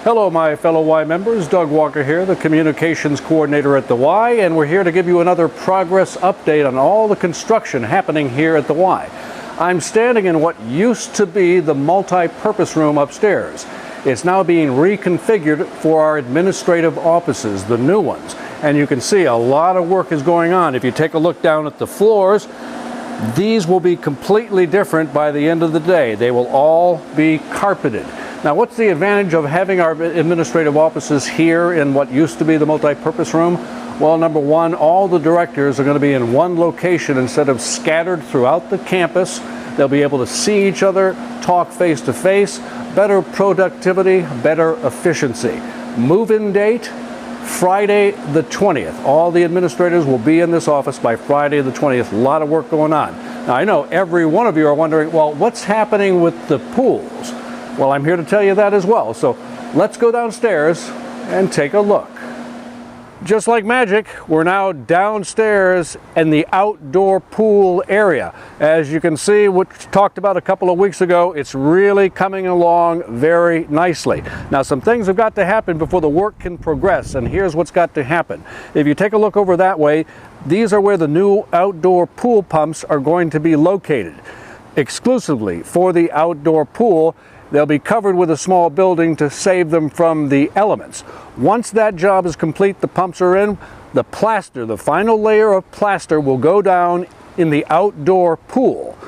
Hello, my fellow Y members. Doug Walker here, the Communications Coordinator at the Y, and we're here to give you another progress update on all the construction happening here at the Y. I'm standing in what used to be the multi-purpose room upstairs. It's now being reconfigured for our administrative offices, the new ones. And you can see a lot of work is going on. If you take a look down at the floors, these will be completely different by the end of the day. They will all be carpeted. Now, what's the advantage of having our administrative offices here in what used to be the multi-purpose room? Well, number one, all the directors are going to be in one location instead of scattered throughout the campus. They'll be able to see each other, talk face to face, better productivity, better efficiency. Move-in date, Friday the 20th. All the administrators will be in this office by Friday the 20th. A lot of work going on. Now, I know every one of you are wondering, well, what's happening with the pools? Well, I'm here to tell you that as well. So let's go downstairs and take a look. Just like magic, we're now downstairs in the outdoor pool area. As you can see, what we talked about a couple of weeks ago, it's really coming along very nicely. Now, some things have got to happen before the work can progress, and here's what's got to happen. If you take a look over that way, these are where the new outdoor pool pumps are going to be located. Exclusively for the outdoor pool, they'll be covered with a small building to save them from the elements. Once that job is complete, the pumps are in, the plaster, the final layer of plaster will go down in the outdoor pool.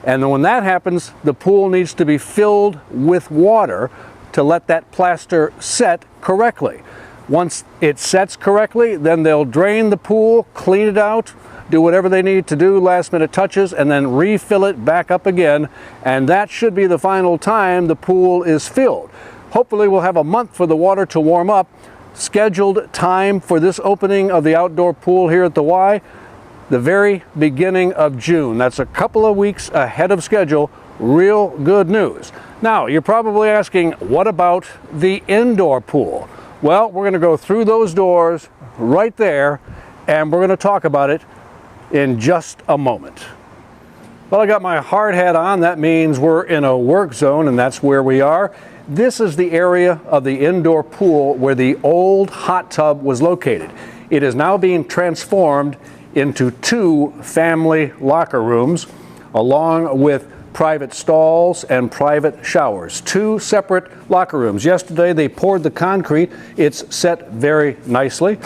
And then when that happens, the pool needs to be filled with water to let that plaster set correctly. Once it sets correctly, then they'll drain the pool, clean it out, do whatever they need to do, last minute touches, and then refill it back up again. And that should be the final time the pool is filled. Hopefully we'll have a month for the water to warm up. Scheduled time for this opening of the outdoor pool here at the Y, the very beginning of June. That's a couple of weeks ahead of schedule. Real good news. Now, you're probably asking, what about the indoor pool? Well, we're going to go through those doors right there, and we're going to talk about it in just a moment. Well, I got my hard hat on. That means we're in a work zone, and that's where we are. This is the area of the indoor pool where the old hot tub was located. It is now being transformed into 2 family locker rooms, along with private stalls and private showers. 2 separate locker rooms. Yesterday they poured the concrete. It's set very nicely.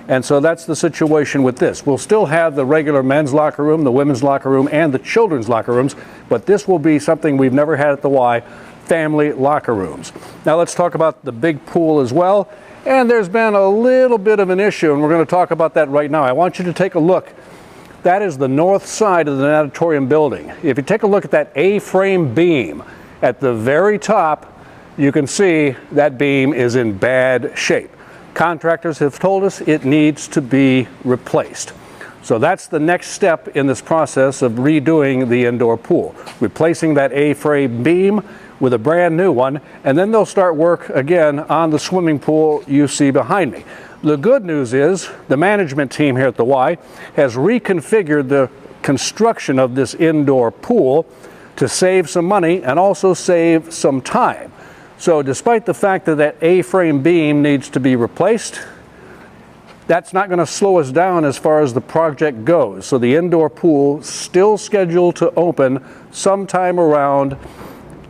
And so that's the situation with this. We'll still have the regular men's locker room, the women's locker room, and the children's locker rooms, but this will be something we've never had at the Y, family locker rooms. Now let's talk about the big pool as well. And there's been a little bit of an issue, and we're going to talk about that right now. I want you to take a look. That is the north side of the natatorium building. If you take a look at that A-frame beam at the very top, you can see that beam is in bad shape. Contractors have told us it needs to be replaced. So that's the next step in this process of redoing the indoor pool. Replacing that A-frame beam with a brand new one, and then they'll start work again on the swimming pool you see behind me. The good news is the management team here at the Y has reconfigured the construction of this indoor pool to save some money and also save some time. So despite the fact that that A-frame beam needs to be replaced, that's not going to slow us down as far as the project goes. So the indoor pool still scheduled to open sometime around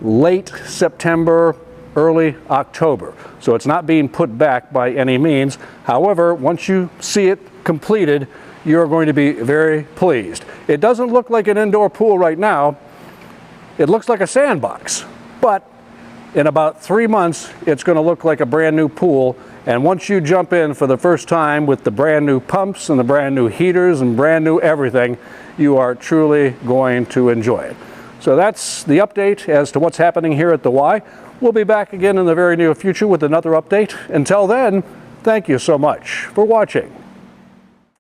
late September, early October. So it's not being put back by any means. However, once you see it completed, you're going to be very pleased. It doesn't look like an indoor pool right now. It looks like a sandbox, but in about 3 months, it's going to look like a brand new pool. And once you jump in for the first time with the brand new pumps and the brand new heaters and brand new everything, you are truly going to enjoy it. So that's the update as to what's happening here at the Y. We'll be back again in the very near future with another update. Until then, thank you so much for watching.